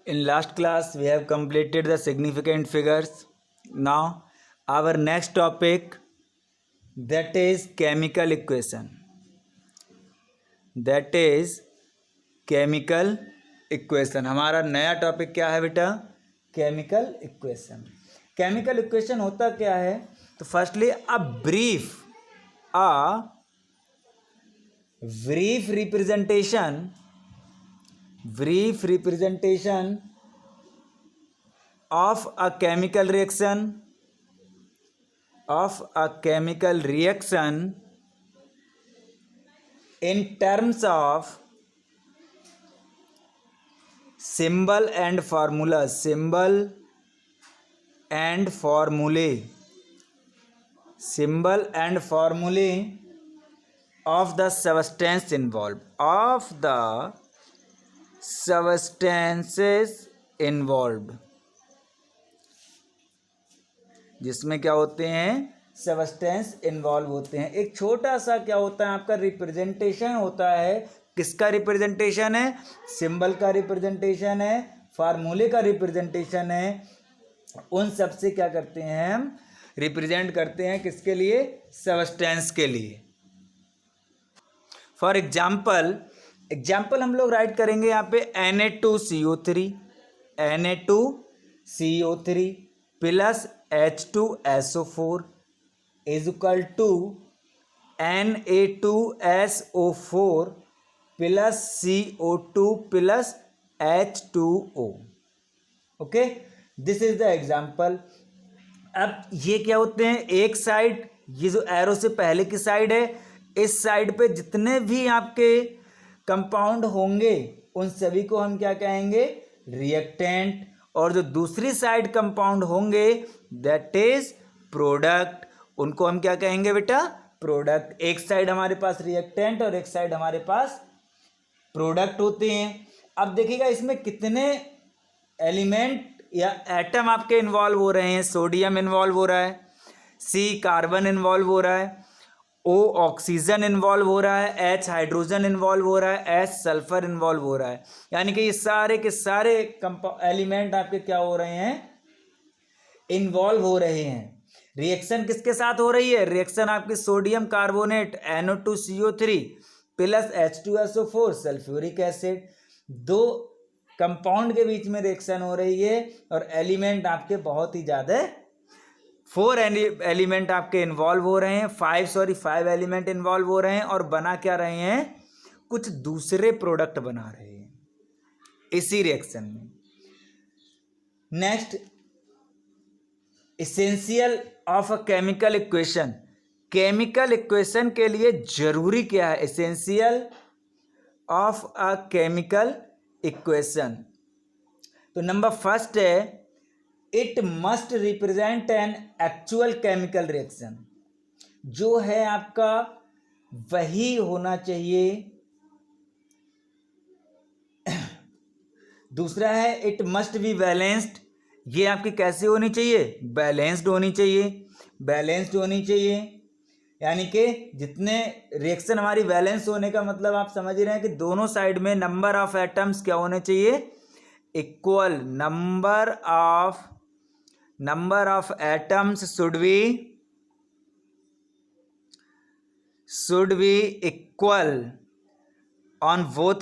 In last class, we have completed the significant figures. Now, our next topic, that is chemical equation. That is chemical equation. हमारा नया topic क्या है बेटा? Chemical equation. Chemical equation होता क्या है? तो firstly a brief representation of a chemical reaction in terms of symbol and formulae of the substances involved, जिसमें क्या होते हैं? सबस्टेंस इन्वॉल्व होते हैं. एक छोटा सा क्या होता है आपका रिप्रेजेंटेशन होता है. किसका रिप्रेजेंटेशन है? सिंबल का रिप्रेजेंटेशन है, फार्मूले का रिप्रेजेंटेशन है. उन सब से क्या करते हैं हम? रिप्रेजेंट करते हैं. किसके लिए? सबस्टेंस के लिए. फॉर एग्जाम्पल हम लोग राइट करेंगे यहाँ पे Na2CO3 plus H2SO4 is equal to Na2SO4 plus CO2 plus H2O. Okay, this is the example. अब ये क्या होते हैं? एक साइड, ये जो एरो से पहले की साइड है, इस साइड पे जितने भी आपके कंपाउंड होंगे उन सभी को हम क्या कहेंगे? रिएक्टेंट. और जो दूसरी साइड कंपाउंड होंगे दैट इज प्रोडक्ट. उनको हम क्या कहेंगे बेटा? प्रोडक्ट. एक साइड हमारे पास रिएक्टेंट और एक साइड हमारे पास प्रोडक्ट होते हैं. अब देखिएगा इसमें कितने एलिमेंट या एटम आपके इन्वॉल्व हो रहे हैं. सोडियम इन्वॉल्व हो रहा है, सी कार्बन इन्वॉल्व हो रहा है, ओ ऑक्सीजन इन्वॉल्व हो रहा है, एच हाइड्रोजन इन्वॉल्व हो रहा है, एच सल्फर इन्वॉल्व हो रहा है. यानी कि ये सारे के सारे एलिमेंट आपके क्या हो रहे हैं? इन्वॉल्व हो रहे हैं. रिएक्शन किसके साथ हो रही है? रिएक्शन आपकी sodium carbonate NO2CO3 plus H2SO4 sulphuric acid. दो कंपाउंड के बीच में रिएक्शन हो रही है और एलिमेंट आपके बहुत ही ज़्यादा 4 एलिमेंट आपके इन्वॉल्व हो रहे हैं. 5 एलिमेंट इन्वॉल्व हो रहे हैं और बना क्या रहे हैं? कुछ दूसरे प्रोडक्ट बना रहे हैं इसी रिएक्शन में. Next, essential of a chemical equation. Chemical equation के लिए जरूरी क्या है? Essential of a chemical equation. तो नंबर फर्स्ट है, it must represent an actual chemical reaction. जो है आपका वही होना चाहिए. दूसरा है इट मस्ट बी बैलेंस्ड. ये आपकी कैसे होनी चाहिए? बैलेंस्ड होनी चाहिए. यानी कि जितने रिएक्शन हमारी बैलेंस होने का मतलब आप समझ रहे हैं कि दोनों साइड में नंबर ऑफ एटम्स क्या होने चाहिए? Equal. Number of atoms should be equal on both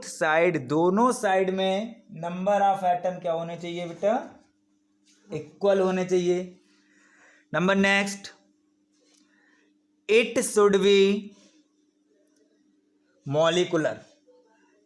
side. दोनों साइड में नंबर ऑफ एटम क्या होने चाहिए बेटा? इक्वल होने चाहिए. Number next, it should be molecular.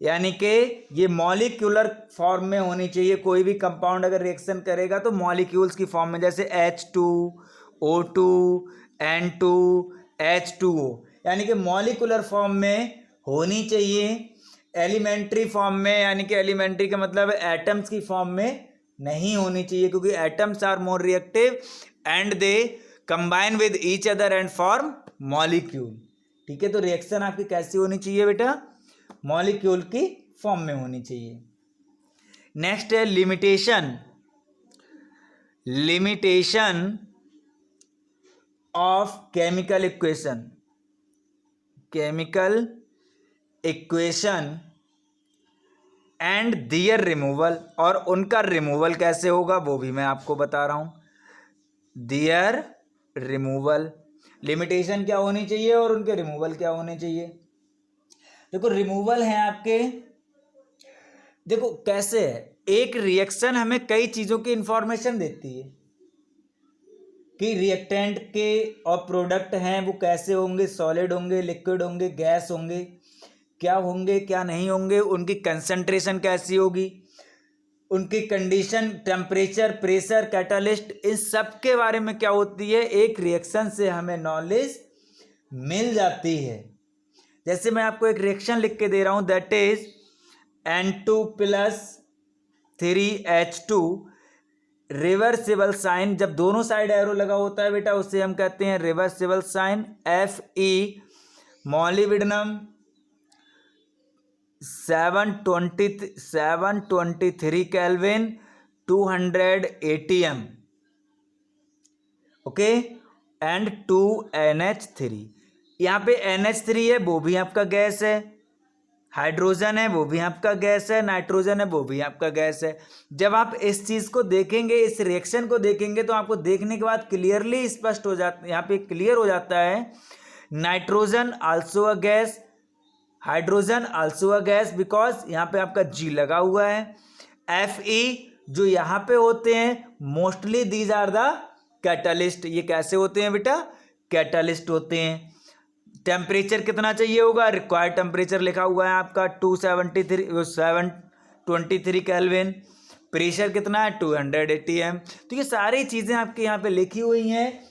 यानी कि ये मॉलिक्यूलर फॉर्म में होनी चाहिए. कोई भी कंपाउंड अगर रिएक्शन करेगा तो मॉलिक्यूल्स की फॉर्म में, जैसे H2O2 N2 H2O. यानी कि मॉलिक्यूलर फॉर्म में होनी चाहिए. एलिमेंट्री फॉर्म में, यानी कि एलिमेंट्री का मतलब एटम्स की फॉर्म में नहीं होनी चाहिए, क्योंकि atoms are more reactive and they combine with each other and form molecule. ठीक है, तो रिएक्शन आपकी कैसी होनी चाहिए बेटा? मॉलिक्यूल की फॉर्म में होनी चाहिए. नेक्स्ट है limitation of chemical equation and their removal, और उनका रिमूवल कैसे होगा वो भी मैं आपको बता रहा हूँ। दियर रिमूवल, लिमिटेशन क्या होनी चाहिए और उनके रिमूवल क्या होने चाहिए। देखो रिमूवल है आपके, देखो कैसे है, एक रिएक्शन हमें कई चीज़ों की इंफॉर्मेशन देती है कि रिएक्टेंट के और प्रोडक्ट हैं वो कैसे होंगे, सॉलिड होंगे, लिक्विड होंगे, गैस होंगे, क्या होंगे क्या नहीं होंगे, उनकी कंसंट्रेशन कैसी होगी, उनकी कंडीशन, टेम्परेचर, प्रेशर, कैटालिस्ट, इन सब के बारे में क्या होती है, एक रिएक्शन से हमें नॉलेज मिल जाती है। जैसे मैं आपको एक रिएक्शन लिख के दे रहा हूं, that is N2 plus 3H2, reversible sign, जब दोनों साइड एरो लगा होता है बेटा उसे हम कहते हैं reversible sign. Fe molybdenum 723 kelvin 200 ATM, okay, and 2NH3। यहाँ पे NH3 है वो भी आपका गैस है, हाइड्रोजन है वो भी आपका गैस है, नाइट्रोजन है वो भी आपका गैस है। जब आप इस चीज़ को देखेंगे, इस रिएक्शन को देखेंगे तो आपको देखने के बाद क्लियरली स्पष्ट हो जाता है, यहाँ पे क्लियर हो जाता है, nitrogen also a gas, hydrogen also a gas, because यहाँ पे आपका G लगा हुआ है। Fe जो यहाँ पे होते हैं mostly these are the catalyst, ये कैसे होते हैं बेटा, कैटलिस्ट होते हैं। टेम्परेचर कितना चाहिए होगा, रिक्वायर्ड टेम्परेचर लिखा हुआ है आपका 723 केल्विन, प्रेशर कितना है 200 ATM। तो ये सारी चीज़ें आपके यहाँ पे लिखी हुई हैं।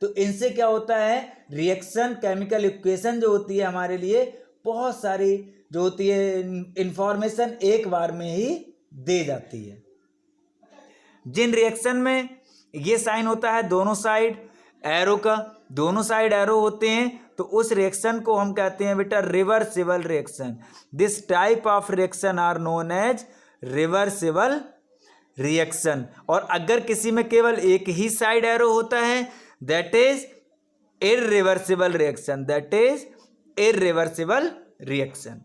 तो इनसे क्या होता है, रिएक्शन केमिकल इक्वेशन जो होती है हमारे लिए बहुत सारी जो होती है इंफॉर्मेशन एक बार में ही दे जाती है। जिन रिएक्शन में ये साइन होता है दोनों साइड एरो का, दोनों साइड एरो होते हैं, तो उस रिएक्शन को हम कहते हैं बेटा reversible reaction. This type of reaction are known as reversible reaction. और अगर किसी में केवल एक ही साइड एरो होता है, that is irreversible reaction, that is irreversible reaction.